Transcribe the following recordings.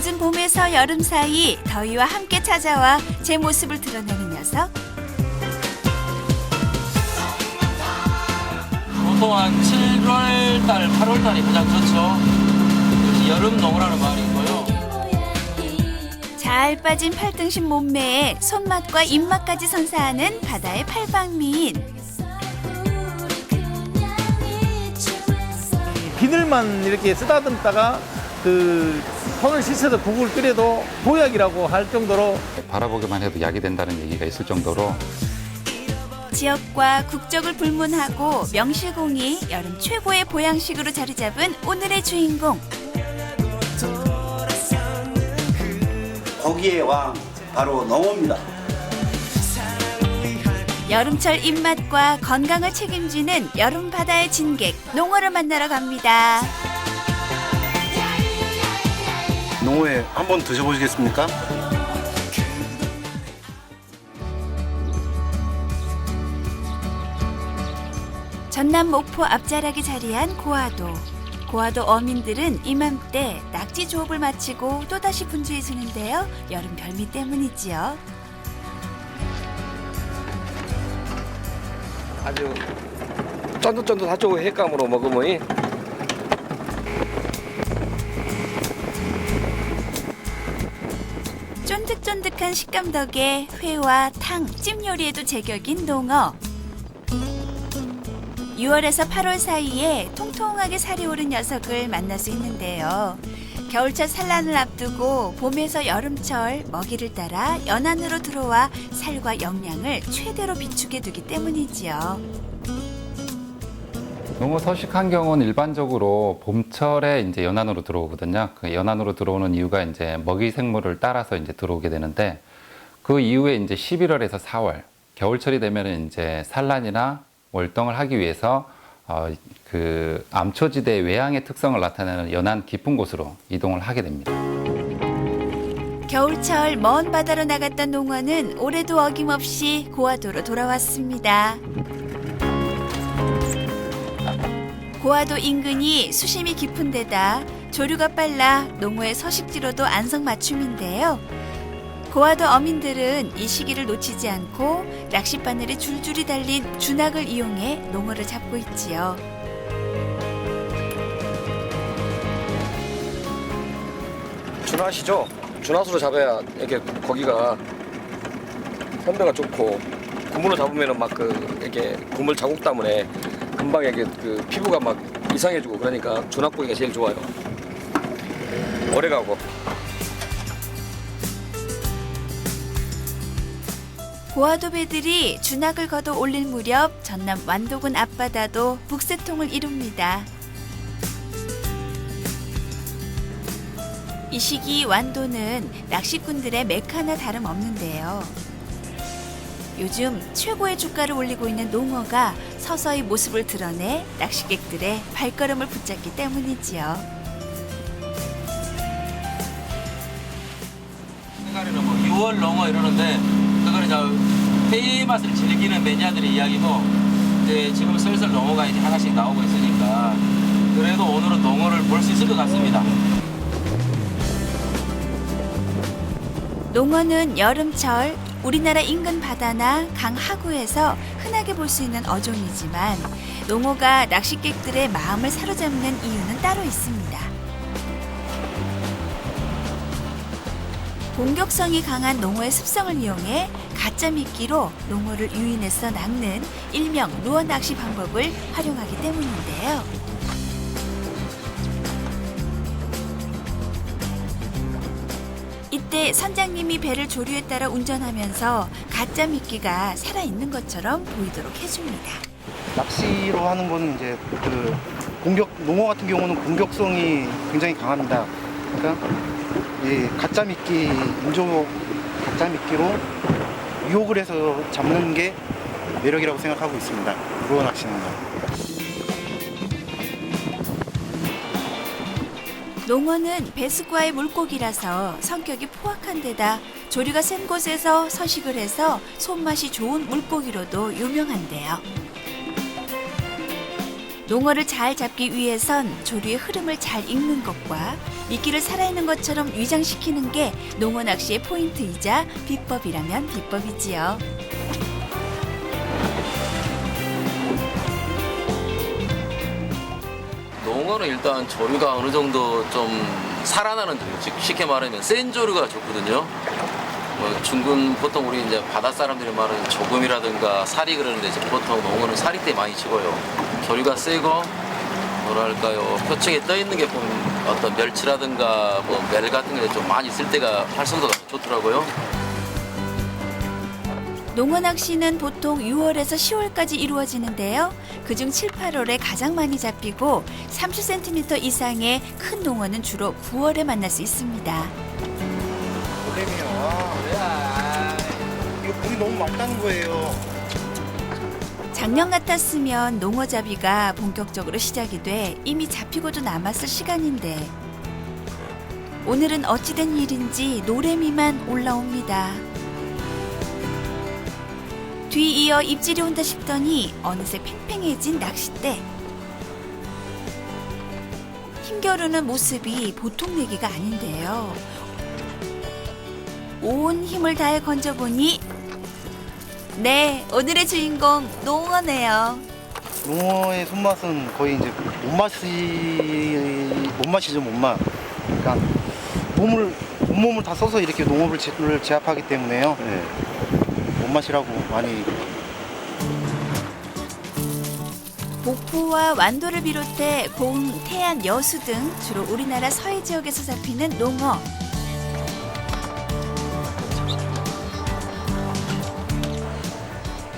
늦은 봄에서 여름 사이 더위와 함께 찾아와 제 모습을 드러내는 녀석. 보통 한 7월 달, 8월 달이 가장 좋죠. 여기 여름 농어라는 말이 있고요. 잘 빠진 팔등신 몸매에 손맛과 입맛까지 선사하는 바다의 팔방미인. 비늘만 이렇게 쓰다듬다가 그 손을 씻어서 국을 끓여도 보약이라고 할 정도로 바라보기만 해도 약이 된다는 얘기가 있을 정도로 지역과 국적을 불문하고 명실공히 여름 최고의 보양식으로 자리 잡은 오늘의 주인공. 고기의 왕 바로 농어입니다. 여름철 입맛과 건강을 책임지는 여름 바다의 진객 농어를 만나러 갑니다. 농어회 한번 드셔보시겠습니까? 전남 목포 앞자락에 자리한 고화도. 고화도 어민들은 이맘때 낙지 조업을 마치고 또다시 분주해지는데요. 여름 별미 때문이지요. 아주 쫀득쫀득하죠. 횟감으로 먹으면. 쫀득쫀득한 식감 덕에 회와 탕, 찜 요리에도 제격인 농어. 6월에서 8월 사이에 통통하게 살이 오른 녀석을 만날 수 있는데요. 겨울철 산란을 앞두고 봄에서 여름철 먹이를 따라 연안으로 들어와 살과 영양을 최대로 비축해 두기 때문이지요. 농어 서식한 경우는 일반적으로 봄철에 이제 연안으로 들어오거든요. 그 연안으로 들어오는 이유가 이제 먹이 생물을 따라서 이제 들어오게 되는데 그 이후에 이제 11월에서 4월 겨울철이 되면은 이제 산란이나 월동을 하기 위해서 그 암초지대 외양의 특성을 나타내는 연안 깊은 곳으로 이동을 하게 됩니다. 겨울철 먼 바다로 나갔던 농어는 올해도 어김없이 고화도로 돌아왔습니다. 고화도 인근이 수심이 깊은 데다 조류가 빨라 농어의 서식지로도 안성맞춤인데요. 고화도 어민들은 이 시기를 놓치지 않고 낚싯바늘에 줄줄이 달린 준학을 이용해 농어를 잡고 있지요. 준하시죠? 준하수로 잡아야 이렇게 고기가 선배가 좋고 그물로 잡으면은 막 이렇게 그물 자국 때문에 금방 이게 그 피부가 막 이상해지고 그러니까 준하고기가 제일 좋아요. 오래가고. 고화도 배들이 준학을 걷어 올릴 무렵 전남 완도군 앞바다도 북새통을 이룹니다. 이 시기 완도는 낚시꾼들의 메카나 다름없는데요. 요즘 최고의 주가를 올리고 있는 농어가 서서히 모습을 드러내 낚시객들의 발걸음을 붙잡기 때문이지요. 생각에는 뭐 6월 농어 이러는데 그거는 이제 회의 맛을 즐기는 매니아들의 이야기고 이제 지금 슬슬 농어가 이제 하나씩 나오고 있으니까 그래도 오늘은 농어를 볼 수 있을 것 같습니다. 농어는 여름철 우리나라 인근 바다나 강 하구에서 흔하게 볼 수 있는 어종이지만 농어가 낚시객들의 마음을 사로잡는 이유는 따로 있습니다. 공격성이 강한 농어의 습성을 이용해 가짜 미끼로 농어를 유인해서 낚는 일명 루어 낚시 방법을 활용하기 때문인데요. 이때 선장님이 배를 조류에 따라 운전하면서 가짜 미끼가 살아있는 것처럼 보이도록 해줍니다. 낚시로 하는 거는 이제 그 농어 같은 경우는 공격성이 굉장히 강합니다. 그러니까 이 가짜 미끼, 인조 가짜 미끼로 유혹을 해서 잡는 게 매력이라고 생각하고 있습니다. 루어 낚시는 거. 농어는 배수구와의 물고기라서 성격이 포악한 데다 조류가 센 곳에서 서식을 해서 손맛이 좋은 물고기로도 유명한데요. 농어를 잘 잡기 위해선 조류의 흐름을 잘 읽는 것과 미끼를 살아있는 것처럼 위장시키는 게 농어 낚시의 포인트이자 비법이라면 비법이지요. 농어는 일단 조류가 어느 정도 좀 살아나는 조류, 즉 쉽게 말하면 센 조류가 좋거든요. 뭐 중근 보통 우리 이제 바다 사람들이 말하는 조금이라든가 살이 그러는데 이제 보통 농어는 살이 때 많이 치고요. 조류가 세고 뭐랄까요 표층에 떠 있는 게 보면 어떤 멸치라든가 뭐 멜 같은 게 좀 많이 있을 때가 활성도가 좋더라고요. 농어 낚시는 보통 6월에서 10월까지 이루어지는데요. 그중 7, 8월에 가장 많이 잡히고 30cm 이상의 큰 농어는 주로 9월에 만날 수 있습니다. 이거 물이 너무 맑다는 거예요. 작년 같았으면 농어잡이가 본격적으로 시작이 돼 이미 잡히고도 남았을 시간인데 오늘은 어찌된 일인지 노래미만 올라옵니다. 뒤이어 입질이 온다 싶더니 어느새 팽팽해진 낚싯대. 힘겨루는 모습이 보통 내기가 아닌데요. 온 힘을 다해 건져보니 네, 오늘의 주인공 농어네요. 농어의 손맛은 거의 이제 못맛이죠, 못맛. 그러니까 온몸을 다 써서 이렇게 농어를 제압하기 때문에요. 네. 못맛이라고 많이. 목포와 완도를 비롯해 공, 태안, 여수 등 주로 우리나라 서해 지역에서 잡히는 농어.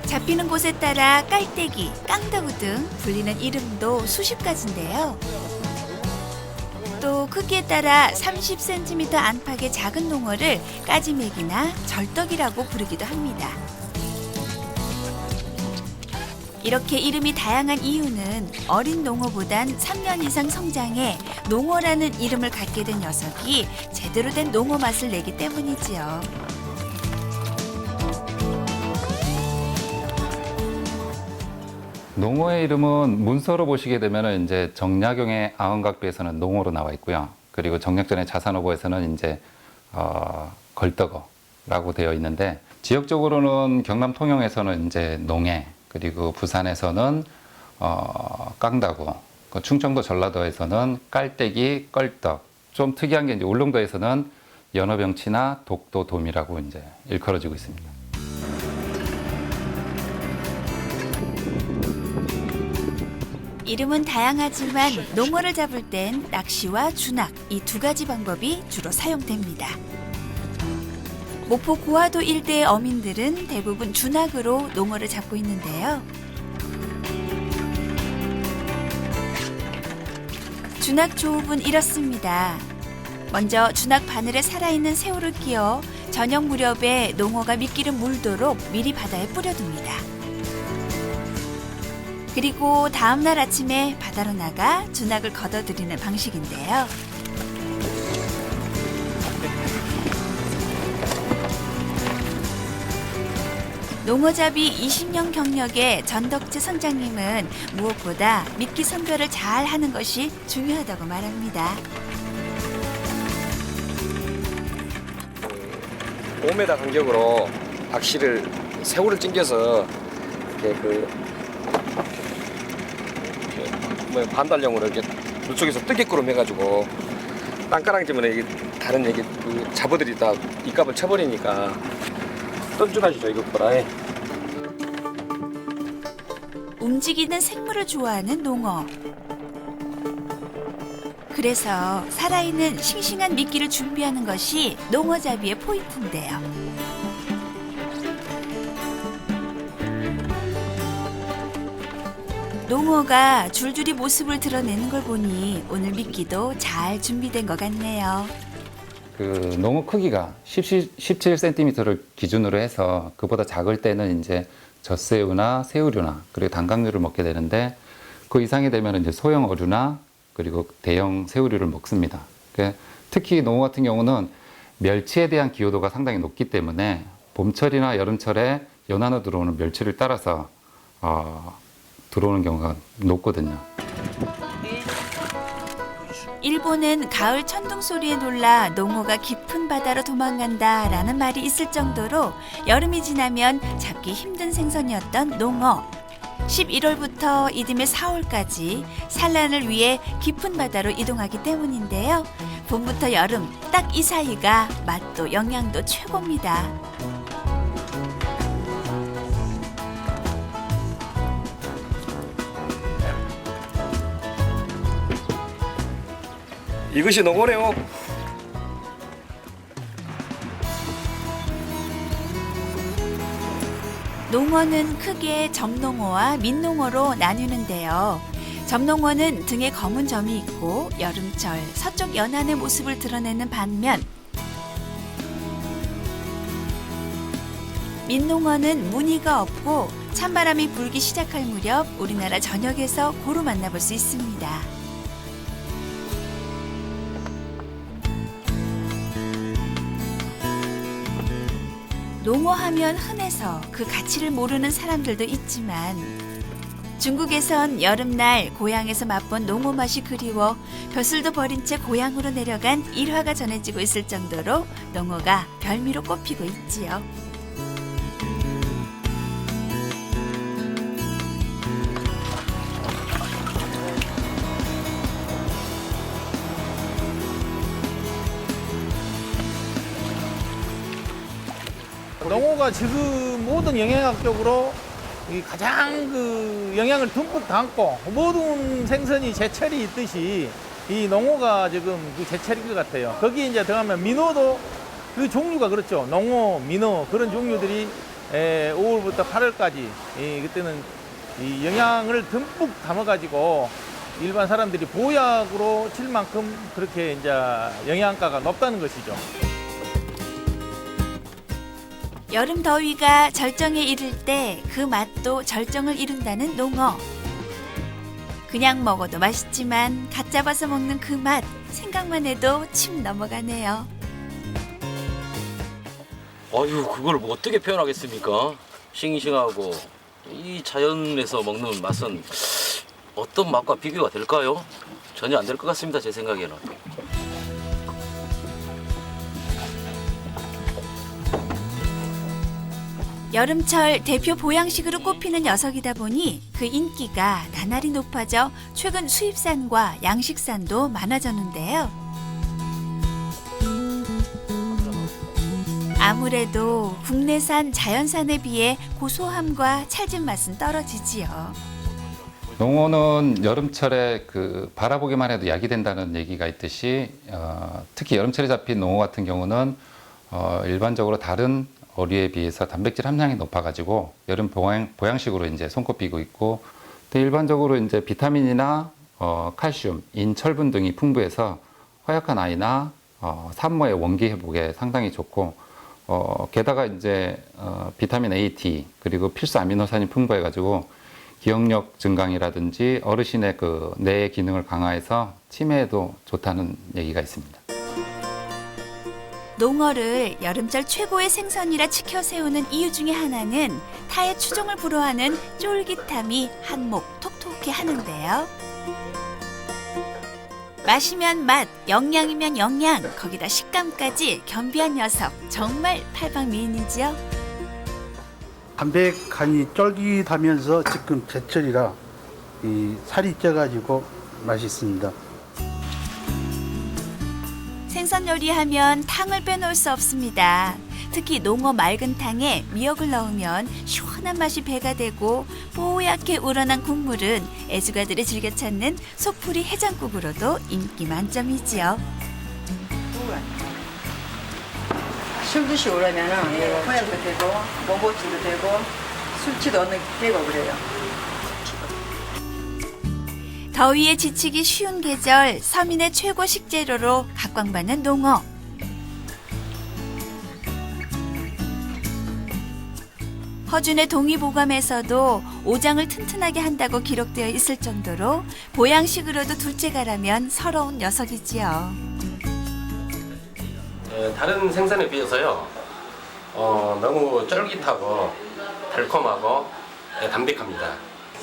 잡히는 곳에 따라 깔때기, 깡다구 등 불리는 이름도 수십 가지인데요. 또 크기에 따라 30cm 안팎의 작은 농어를 까지맥이나 절떡이라고 부르기도 합니다. 이렇게 이름이 다양한 이유는 어린 농어보단 3년 이상 성장해 농어라는 이름을 갖게 된 녀석이 제대로 된 농어 맛을 내기 때문이지요. 농어의 이름은 문서로 보시게 되면 이제 정약용의 아흔각비에서는 농어로 나와 있고요. 그리고 정약전의 자산어보에서는 이제 걸떡어라고 되어 있는데 지역적으로는 경남 통영에서는 이제 농해, 그리고 부산에서는 깡다구, 충청도 전라도에서는 깔때기, 껄떡. 좀 특이한 게 이제 울릉도에서는 연어병치나 독도돔이라고 이제 일컬어지고 있습니다. 이름은 다양하지만 농어를 잡을 땐 낚시와 준학 이 두 가지 방법이 주로 사용됩니다. 목포 고화도 일대의 어민들은 대부분 준학으로 농어를 잡고 있는데요. 준학 조업은 이렇습니다. 먼저 준학 바늘에 살아있는 새우를 끼워 저녁 무렵에 농어가 미끼를 물도록 미리 바다에 뿌려둡니다. 그리고 다음날 아침에 바다로 나가 준학을 걷어들이는 방식인데요. 농어잡이 20년 경력의 전덕재 선장님은 무엇보다 미끼 선별을 잘 하는 것이 중요하다고 말합니다. 5m 간격으로 낚시를 새우를 찡겨서 이렇게 반달형으로 이렇게 물속에서 뜨개꾸름 해가지고 땅가랑 때문에 이게 다른 잡어들이 다 입갑을 쳐버리니까 던져가지죠 이것보다. 움직이는 생물을 좋아하는 농어. 그래서 살아있는 싱싱한 미끼를 준비하는 것이 농어잡이의 포인트인데요. 농어가 줄줄이 모습을 드러내는 걸 보니 오늘 미끼도 잘 준비된 것 같네요. 그 농어 크기가 17cm를 기준으로 해서 그보다 작을 때는 이제 젖새우나 새우류나 그리고 단강류를 먹게 되는데 그 이상이 되면 이제 소형 어류나 그리고 대형 새우류를 먹습니다. 특히 농어 같은 경우는 멸치에 대한 기호도가 상당히 높기 때문에 봄철이나 여름철에 연안으로 들어오는 멸치를 따라서 들어오는 경우가 높거든요. 일본은 가을 천둥 소리에 놀라 농어가 깊은 바다로 도망간다라는 말이 있을 정도로 여름이 지나면 잡기 힘든 생선이었던 농어. 11월부터 이듬해 4월까지 산란을 위해 깊은 바다로 이동하기 때문인데요. 봄부터 여름 딱 이 사이가 맛도 영양도 최고입니다. 이것이 농어래요. 농어는 크게 점농어와 민농어로 나뉘는데요. 점농어는 등에 검은 점이 있고 여름철 서쪽 연안의 모습을 드러내는 반면 민농어는 무늬가 없고 찬바람이 불기 시작할 무렵 우리나라 전역에서 고루 만나볼 수 있습니다. 농어하면 흔해서 그 가치를 모르는 사람들도 있지만 중국에선 여름날 고향에서 맛본 농어 맛이 그리워 벼슬도 버린 채 고향으로 내려간 일화가 전해지고 있을 정도로 농어가 별미로 꼽히고 있지요. 농어가 지금 모든 영양학적으로 이 가장 그 영양을 듬뿍 담고 모든 생선이 제철이 있듯이 이 농어가 지금 그 제철인 것 같아요. 거기에 이제 들어가면 민어도 그 종류가 그렇죠. 농어, 민어 그런 종류들이 5월부터 8월까지 그때는 이 영양을 듬뿍 담아가지고 일반 사람들이 보약으로 칠 만큼 그렇게 이제 영양가가 높다는 것이죠. 여름 더위가 절정에 이를 때 그 맛도 절정을 이룬다는 농어. 그냥 먹어도 맛있지만 갓 잡아서 먹는 그 맛 생각만 해도 침 넘어가네요. 어휴, 그걸 뭐 어떻게 표현하겠습니까? 싱싱하고 이 자연에서 먹는 맛은 어떤 맛과 비교가 될까요? 전혀 안 될 것 같습니다, 제 생각에는. 여름철 대표 보양식으로 꼽히는 녀석이다 보니 그 인기가 나날이 높아져 최근 수입산과 양식산도 많아졌는데요. 아무래도 국내산 자연산에 비해 고소함과 찰진 맛은 떨어지지요. 농어는 여름철에 그 바라보기만 해도 약이 된다는 얘기가 있듯이 특히 여름철에 잡힌 농어 같은 경우는 일반적으로 다른 어류에 비해서 단백질 함량이 높아가지고 여름 보양식으로 이제 손꼽히고 있고 또 일반적으로 이제 비타민이나 칼슘, 인, 철분 등이 풍부해서 허약한 아이나 산모의 원기 회복에 상당히 좋고 게다가 이제 비타민 A, D 그리고 필수 아미노산이 풍부해가지고 기억력 증강이라든지 어르신의 그 뇌의 기능을 강화해서 치매에도 좋다는 얘기가 있습니다. 농어를 여름철 최고의 생선이라 치켜 세우는 이유 중에 하나는 타의 추종을 불허하는 쫄깃함이 한몫 톡톡히 하는데요. 맛이면 맛, 영양이면 영양, 거기다 식감까지 겸비한 녀석 정말 팔방미인이지요. 담백하니 쫄깃하면서 지금 제철이라 이 살이 쪄가지고 맛있습니다. 생선 요리하면 탕을 빼놓을 수 없습니다. 특히 농어 맑은 탕에 미역을 넣으면 시원한 맛이 배가 되고 뽀얗게 우러난 국물은 애주가들이 즐겨 찾는 속풀이 해장국으로도 인기 만점이지요. 술 드시고 그러면은 고약도 되고 모고치도 되고 술치도 얻는 되고 그래요. 더위에 지치기 쉬운 계절 서민의 최고 식재료로 각광받는 농어. 허준의 동의보감에서도 오장을 튼튼하게 한다고 기록되어 있을 정도로 보양식으로도 둘째가라면 서러운 녀석이지요. 다른 생선에 비해서요 너무 쫄깃하고 달콤하고 담백합니다.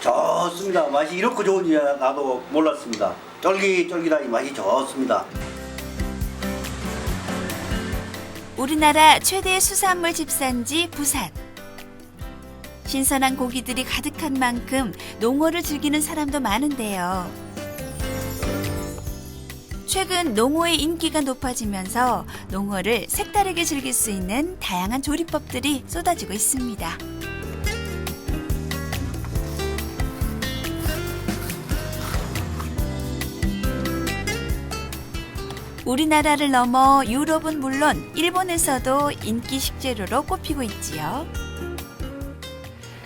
좋습니다. 맛이 이렇게 좋은지 나도 몰랐습니다. 쫄깃쫄깃하니 맛이 좋습니다. 우리나라 최대 수산물 집산지 부산. 신선한 고기들이 가득한 만큼 농어를 즐기는 사람도 많은데요. 최근 농어의 인기가 높아지면서 농어를 색다르게 즐길 수 있는 다양한 조리법들이 쏟아지고 있습니다. 우리나라를 넘어 유럽은 물론 일본에서도 인기 식재료로 꼽히고 있지요.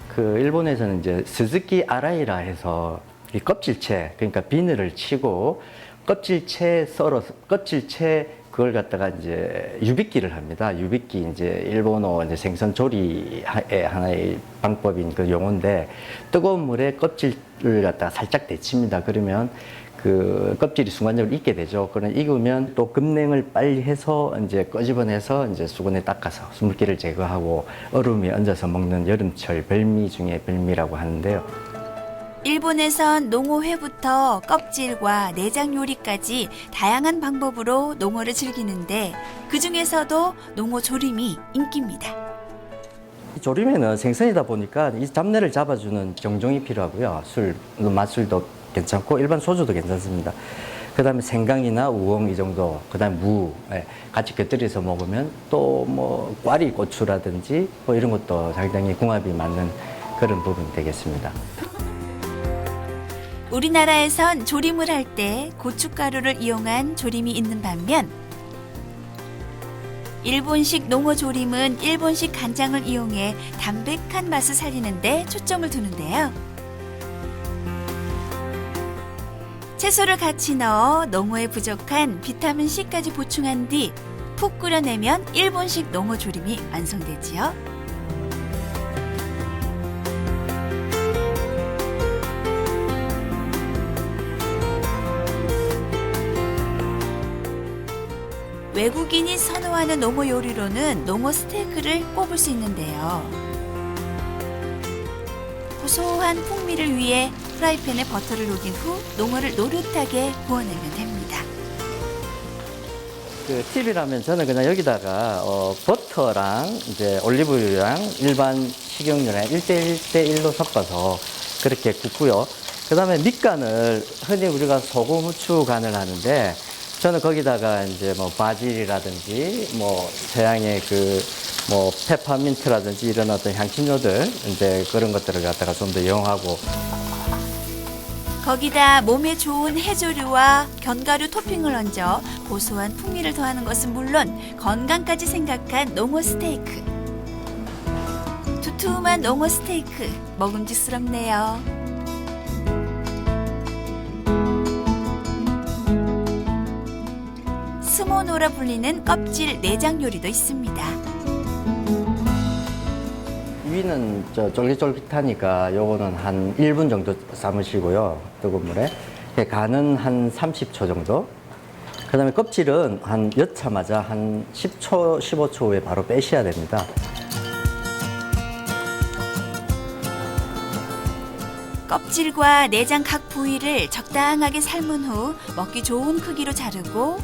그 일본에서는 이제 스즈키 아라이라 해서 이 껍질채, 그러니까 비늘을 치고 껍질채 썰어서 껍질채 그걸 갖다가 이제 유빗기를 합니다. 유빗기 이제 일본어 이제 생선 조리의 하나의 방법인 그 용어인데 뜨거운 물에 껍질을 갖다가 살짝 데칩니다. 그러면 그 껍질이 순간적으로 익게 되죠. 그러면 익으면 또 급냉을 빨리 해서 이제 끄집어내서 이제 수건에 닦아서 수물기를 제거하고 얼음에 얹어서 먹는 여름철 별미 중에 별미라고 하는데요. 일본에선 농어회부터 껍질과 내장 요리까지 다양한 방법으로 농어를 즐기는데 그 중에서도 농어 조림이 인기입니다. 조림에는 생선이다 보니까 이 잡내를 잡아주는 정종이 필요하고요. 술, 맛술도 괜찮고 일반 소주도 괜찮습니다. 그 다음에 생강이나 우엉 이 정도, 그 다음에 무 같이 곁들여서 먹으면 또 뭐 꽈리 고추라든지 뭐 이런 것도 상당히 궁합이 맞는 그런 부분이 되겠습니다. 우리나라에선 조림을 할 때 고춧가루를 이용한 조림이 있는 반면 일본식 농어 조림은 일본식 간장을 이용해 담백한 맛을 살리는 데 초점을 두는데요. 채소를 같이 넣어 농어에 부족한 비타민C까지 보충한 뒤 푹 끓여내면 일본식 농어 조림이 완성되지요. 외국인이 선호하는 농어 요리로는 농어 스테이크를 꼽을 수 있는데요. 고소한 풍미를 위해 프라이팬에 버터를 녹인 후 농어를 노릇하게 구워내면 됩니다. 그 팁이라면 저는 그냥 여기다가 버터랑 이제 올리브유랑 일반 식용유랑 1대1로 섞어서 그렇게 굽고요. 그 다음에 밑간을 흔히 우리가 소금, 후추 간을 하는데 저는 거기다가 이제 뭐 바질이라든지 뭐 서양의 그 뭐 페퍼민트라든지 이런 어떤 향신료들 이제 그런 것들을 갖다가 좀 더 이용하고 거기다 몸에 좋은 해조류와 견과류 토핑을 얹어 고소한 풍미를 더하는 것은 물론 건강까지 생각한 농어 스테이크. 두툼한 농어 스테이크 먹음직스럽네요. 스모노라 불리는 껍질 내장 요리도 있습니다. 위는 쫄깃쫄깃하니까 요거는 한 1분 정도 삶으시고요. 뜨거운 물에. 간은 한 30초 정도. 그 다음에 껍질은 한 여차마자 한 10초, 15초 후에 바로 빼셔야 됩니다. 껍질과 내장 각 부위를 적당하게 삶은 후 먹기 좋은 크기로 자르고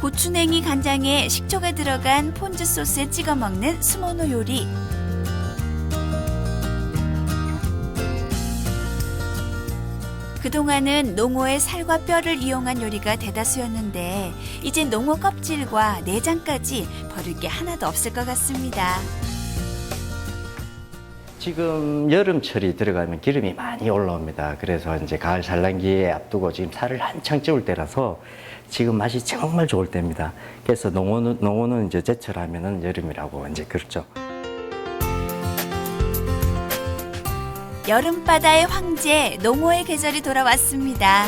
고추냉이 간장에 식초가 들어간 폰즈 소스에 찍어 먹는 스모노 요리. 그동안은 농어의 살과 뼈를 이용한 요리가 대다수였는데 이제 농어 껍질과 내장까지 버릴 게 하나도 없을 것 같습니다. 지금 여름철이 들어가면 기름이 많이 올라옵니다. 그래서 이제 가을 산란기에 앞두고 지금 살을 한창 찌울 때라서 지금 맛이 정말 좋을 때입니다. 그래서 농어는 이제 제철하면은 여름이라고 이제 그렇죠. 여름바다의 황제 농어의 계절이 돌아왔습니다.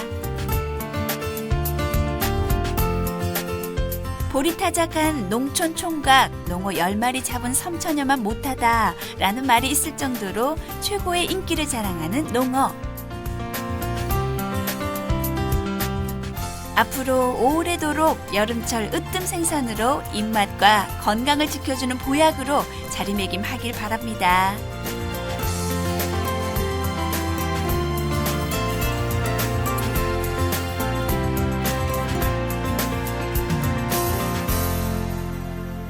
보리타작한 농촌 총각 농어 10마리 잡은 섬처녀만 못하다 라는 말이 있을 정도로 최고의 인기를 자랑하는 농어. 앞으로 오래도록 여름철 으뜸 생선으로 입맛과 건강을 지켜주는 보약으로 자리매김하길 바랍니다.